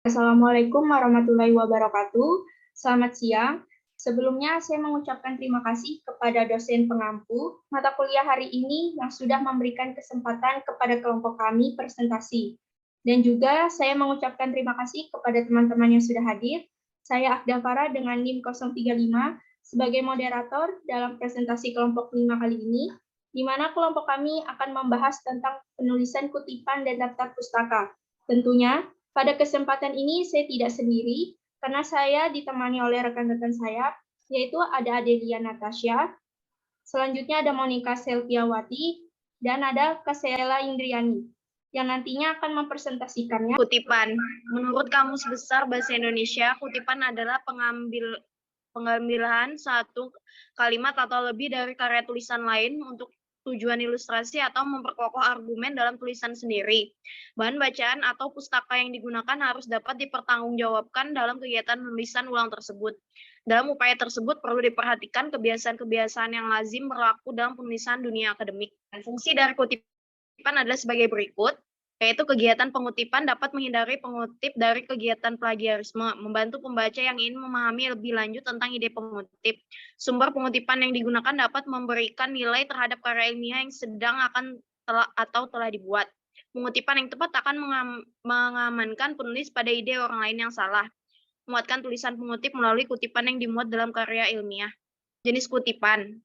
Assalamualaikum warahmatullahi wabarakatuh. Selamat siang. Sebelumnya saya mengucapkan terima kasih kepada dosen pengampu mata kuliah hari ini yang sudah memberikan kesempatan kepada kelompok kami presentasi. Dan juga saya mengucapkan terima kasih kepada teman-teman yang sudah hadir. Saya Afda Farah dengan NIM 035 sebagai moderator dalam presentasi kelompok 5 kali ini, di mana kelompok kami akan membahas tentang penulisan kutipan dan daftar pustaka. Tentunya pada kesempatan ini saya tidak sendiri, karena saya ditemani oleh rekan-rekan saya, yaitu ada Adelia Natasha, selanjutnya ada Monica Selviawati, dan ada Kasela Indriani, yang nantinya akan mempresentasikannya. Kutipan. Menurut Kamus Besar Bahasa Indonesia, kutipan adalah pengambilan satu kalimat atau lebih dari karya tulisan lain untuk tujuan ilustrasi atau memperkokoh argumen dalam tulisan sendiri. Bahan bacaan atau pustaka yang digunakan harus dapat dipertanggungjawabkan dalam kegiatan penulisan ulang tersebut. Dalam upaya tersebut perlu diperhatikan kebiasaan-kebiasaan yang lazim berlaku dalam penulisan dunia akademik. Fungsi dari kutipan adalah sebagai berikut, yaitu kegiatan pengutipan dapat menghindari pengutip dari kegiatan plagiarisme, membantu pembaca yang ingin memahami lebih lanjut tentang ide pengutip. Sumber pengutipan yang digunakan dapat memberikan nilai terhadap karya ilmiah yang sedang telah dibuat. Pengutipan yang tepat akan mengamankan penulis pada ide orang lain yang salah. Menguatkan tulisan pengutip melalui kutipan yang dimuat dalam karya ilmiah. Jenis kutipan.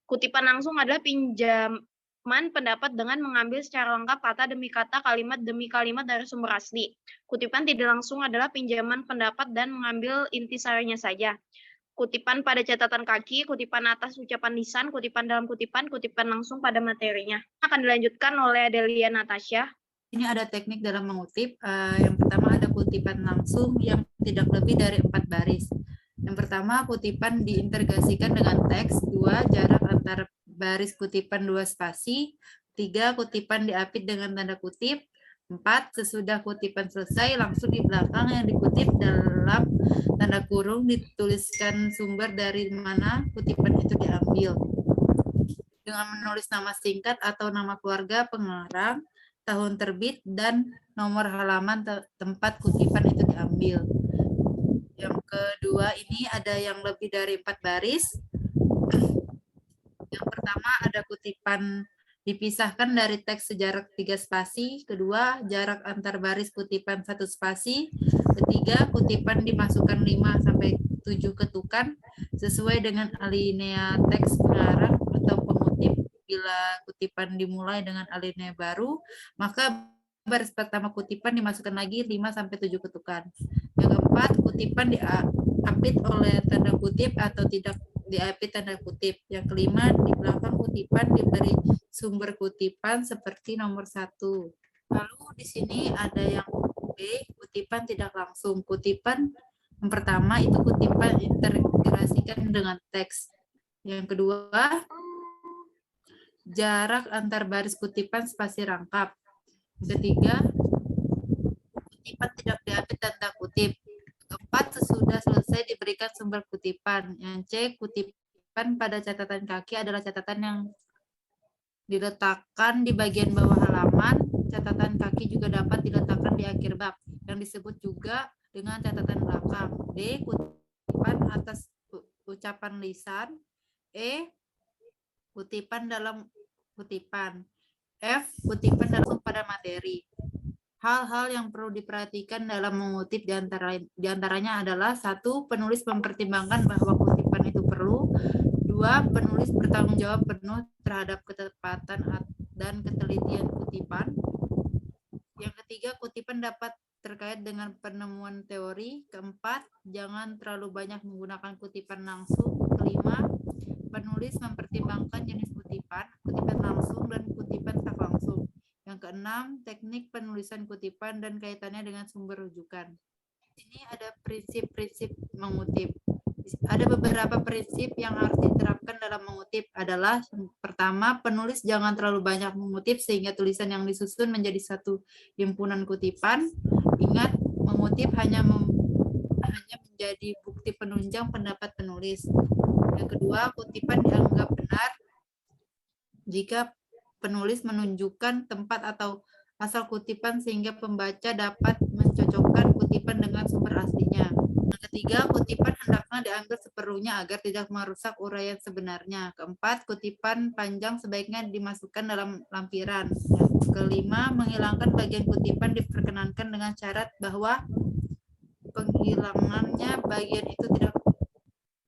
Kutipan langsung adalah pinjaman pendapat dengan mengambil secara lengkap kata demi kata, kalimat demi kalimat dari sumber asli. Kutipan tidak langsung adalah pinjaman pendapat dan mengambil intisarinya saja. Kutipan pada catatan kaki, kutipan atas ucapan lisan, kutipan dalam kutipan, kutipan langsung pada materinya. Akan dilanjutkan oleh Adelia Natasha. Ini ada teknik dalam mengutip. Yang pertama ada kutipan langsung yang tidak lebih dari 4 baris. Yang pertama, kutipan diintegrasikan dengan teks. 2, jarak antara baris kutipan 2 spasi. 3, kutipan diapit dengan tanda kutip. 4, sesudah kutipan selesai, langsung di belakang yang dikutip dalam tanda kurung dituliskan sumber dari mana kutipan itu diambil. Dengan menulis nama singkat atau nama keluarga pengarang, tahun terbit, dan nomor halaman tempat kutipan itu diambil. Yang kedua ini ada yang lebih dari 4 baris. Yang pertama ada kutipan dipisahkan dari teks sejarak 3 spasi. Kedua, jarak antar baris kutipan 1 spasi. Ketiga, kutipan dimasukkan 5-7 ketukan sesuai dengan alinea teks pengarang atau pengutip. Bila kutipan dimulai dengan alinea baru, maka baris pertama kutipan dimasukkan lagi 5-7 ketukan. Yang keempat, kutipan diapit oleh tanda kutip atau tidak diapit tanda kutip. Yang kelima, di belakang kutipan diberi sumber kutipan seperti nomor 1. Lalu di sini ada yang B, kutipan tidak langsung. Kutipan yang pertama itu kutipan integrasikan dengan teks. Yang kedua, jarak antar baris kutipan spasi rangkap. Yang ketiga, kutipan tidak diapit tanda kutip. Keempat, sesudah selesai diberikan sumber kutipan. Yang C, kutipan pada catatan kaki adalah catatan yang diletakkan di bagian bawah halaman. Catatan kaki juga dapat diletakkan di akhir bab, yang disebut juga dengan catatan belakang. D, kutipan atas ucapan lisan. E, kutipan dalam kutipan. F, kutipan langsung pada materi. Hal-hal yang perlu diperhatikan dalam mengutip diantaranya adalah 1. Penulis mempertimbangkan bahwa kutipan itu perlu. 2. Penulis bertanggung jawab penuh terhadap ketepatan dan ketelitian kutipan. Yang ketiga, kutipan dapat terkait dengan penemuan teori. Keempat, jangan terlalu banyak menggunakan kutipan langsung. Kelima, penulis mempertimbangkan jenis kutipan langsung dan kutipan tak langsung. Yang keenam, teknik penulisan kutipan dan kaitannya dengan sumber rujukan. Ini ada prinsip-prinsip mengutip. Ada beberapa prinsip yang harus diterapkan dalam mengutip adalah pertama, penulis jangan terlalu banyak mengutip sehingga tulisan yang disusun menjadi satu himpunan kutipan. Ingat, mengutip hanya menjadi bukti penunjang pendapat penulis. Yang kedua, kutipan dianggap benar jika penulis menunjukkan tempat atau asal kutipan sehingga pembaca dapat mencocokkan kutipan dengan sumber aslinya. Yang ketiga, kutipan hendaknya diambil seperlunya agar tidak merusak uraian sebenarnya. Keempat, kutipan panjang sebaiknya dimasukkan dalam lampiran. Yang kelima, menghilangkan bagian kutipan diperkenankan dengan syarat bahwa penghilangannya bagian itu tidak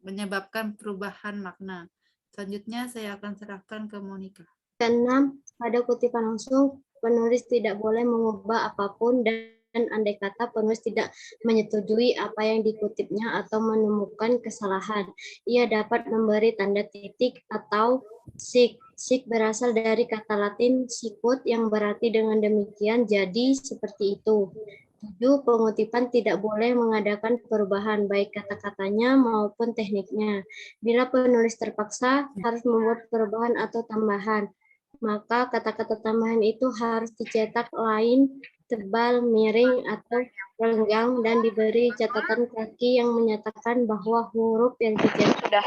menyebabkan perubahan makna. Selanjutnya saya akan serahkan ke Monica. Keenam, pada kutipan langsung, penulis tidak boleh mengubah apapun dan andai kata penulis tidak menyetujui apa yang dikutipnya atau menemukan kesalahan, ia dapat memberi tanda titik atau sik. Sik berasal dari kata Latin sicut yang berarti dengan demikian jadi seperti itu. 7. Pengutipan tidak boleh mengadakan perubahan baik kata-katanya maupun tekniknya. Bila penulis terpaksa harus membuat perubahan atau tambahan, maka kata-kata tambahan itu harus dicetak lain, tebal, miring, atau renggang dan diberi catatan kaki yang menyatakan bahwa huruf yang dicetak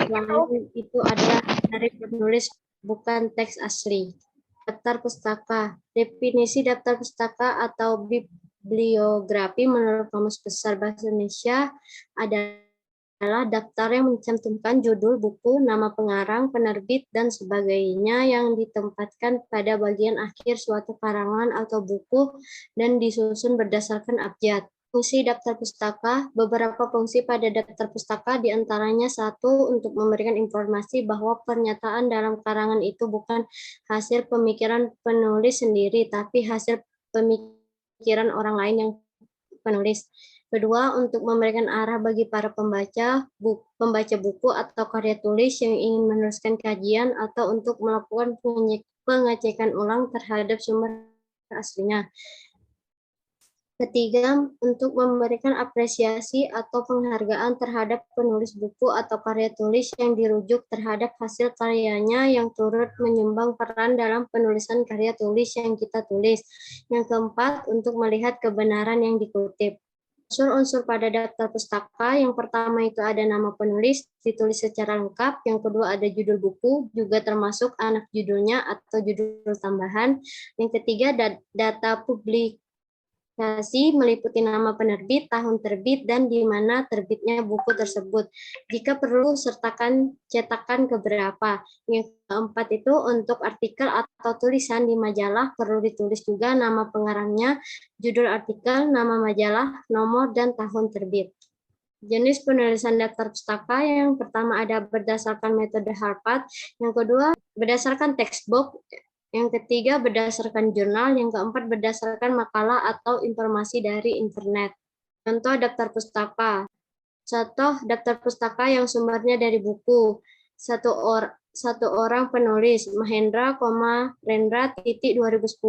lain itu adalah dari penulis, bukan teks asli. Daftar pustaka. Definisi daftar pustaka atau bibliografi menurut Kamus Besar Bahasa Indonesia adalah daftar yang mencantumkan judul buku, nama pengarang, penerbit, dan sebagainya yang ditempatkan pada bagian akhir suatu karangan atau buku dan disusun berdasarkan abjad. Fungsi daftar pustaka. Beberapa fungsi pada daftar pustaka diantaranya satu, untuk memberikan informasi bahwa pernyataan dalam karangan itu bukan hasil pemikiran penulis sendiri, tapi hasil pemikiran orang lain yang penulis. Kedua, untuk memberikan arah bagi para pembaca buku atau karya tulis yang ingin meneruskan kajian atau untuk melakukan pengecekan ulang terhadap sumber aslinya. Ketiga, untuk memberikan apresiasi atau penghargaan terhadap penulis buku atau karya tulis yang dirujuk terhadap hasil karyanya yang turut menyumbang peran dalam penulisan karya tulis yang kita tulis. Yang keempat, untuk melihat kebenaran yang dikutip. Unsur-unsur pada daftar pustaka, yang pertama itu ada nama penulis, ditulis secara lengkap. Yang kedua ada judul buku, juga termasuk anak judulnya atau judul tambahan. Yang ketiga data publikasi meliputi nama penerbit, tahun terbit, dan di mana terbitnya buku tersebut. Jika perlu, sertakan cetakan keberapa. Yang keempat itu untuk artikel atau tulisan di majalah, perlu ditulis juga nama pengarangnya, judul artikel, nama majalah, nomor, dan tahun terbit. Jenis penulisan daftar pustaka, yang pertama ada berdasarkan metode Harpad, yang kedua berdasarkan textbook, yang ketiga berdasarkan jurnal, yang keempat berdasarkan makalah atau informasi dari internet. Contoh daftar pustaka. Contoh daftar pustaka yang sumbernya dari buku. Satu orang penulis, Mahendra, Rendra, 2010,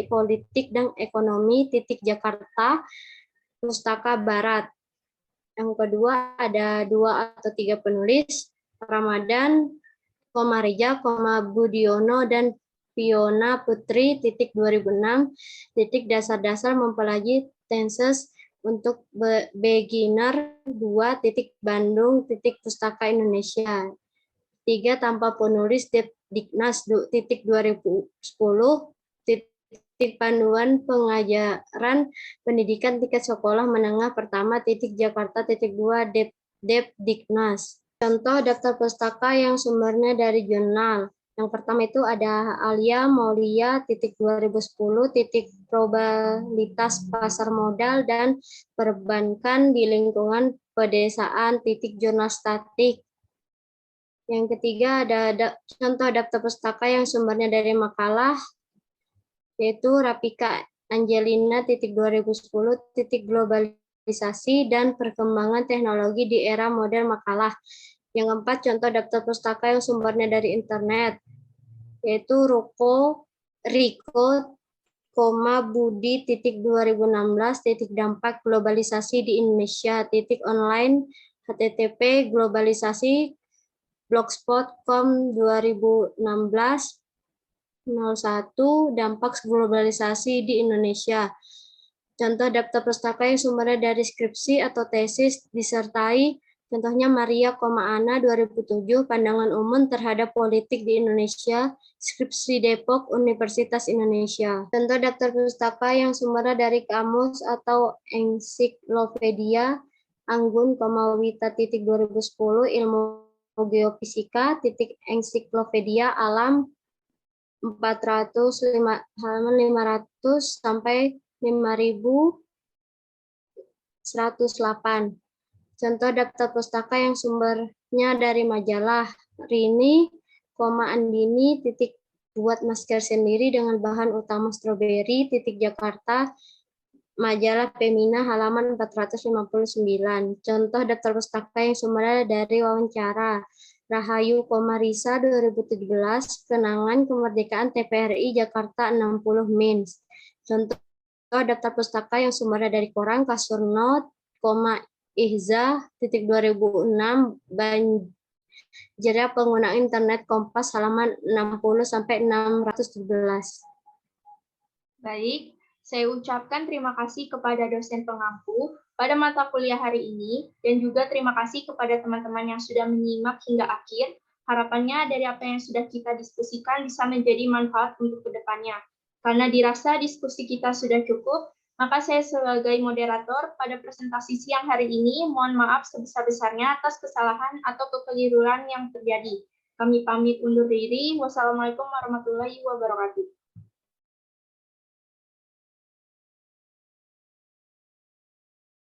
politik dan ekonomi, Jakarta, Pustaka Barat. Yang kedua ada 2 atau 3 penulis, Ramadan, Rija, Budiono, dan Fiona Putri, 2006, dasar-dasar mempelajari tenses untuk beginner, 2, Bandung, Pustaka Indonesia. 3, tanpa penulis, Diknas, 2010, panduan pengajaran pendidikan tingkat sekolah menengah pertama, Jakarta, 2, Diknas. Contoh daftar pustaka yang sumbernya dari jurnal. Yang pertama itu ada Alia Maulia, 2010, probabilitas pasar modal dan perbankan di lingkungan pedesaan, jurnal statik. Yang ketiga ada contoh daftar pustaka yang sumbernya dari makalah, yaitu Rapika Angelina, 2010, globalisasi dan perkembangan teknologi di era modern makalah. Yang keempat, contoh daftar pustaka yang sumbernya dari internet, yaitu Riko, Budi, 2016, dampak globalisasi di Indonesia, online, http globalisasi, blogspot.com, 2016, 01, dampak globalisasi di Indonesia. Contoh daftar pustaka yang sumbernya dari skripsi atau tesis disertai Contohnya Maria, Ana 2007, Pandangan Umum Terhadap Politik di Indonesia, Skripsi Depok, Universitas Indonesia. Contoh daftar pustaka yang sumbernya dari kamus atau ensiklopedia, Anggun, Wita, 2010, Ilmu Geofisika, ensiklopedia Alam, 405 halaman 500 sampai 5108. Contoh daftar pustaka yang sumbernya dari majalah Rini, Andini, buat masker sendiri dengan bahan utama stroberi, Jakarta, majalah Femina halaman 459. Contoh daftar pustaka yang sumbernya dari wawancara Rahayu, Risa 2017, Kenangan Kemerdekaan TVRI Jakarta 60 Mins. Contoh daftar pustaka yang sumbernya dari koran Kasur Not, Ihza, 2006, Banjir Pengguna Internet Kompas halaman 60 sampai 617. Baik, saya ucapkan terima kasih kepada dosen pengampu pada mata kuliah hari ini, dan juga terima kasih kepada teman-teman yang sudah menyimak hingga akhir. Harapannya dari apa yang sudah kita diskusikan bisa menjadi manfaat untuk kedepannya. Karena dirasa diskusi kita sudah cukup, maka saya sebagai moderator pada presentasi siang hari ini, mohon maaf sebesar-besarnya atas kesalahan atau kekeliruan yang terjadi. Kami pamit undur diri. Wassalamualaikum warahmatullahi wabarakatuh.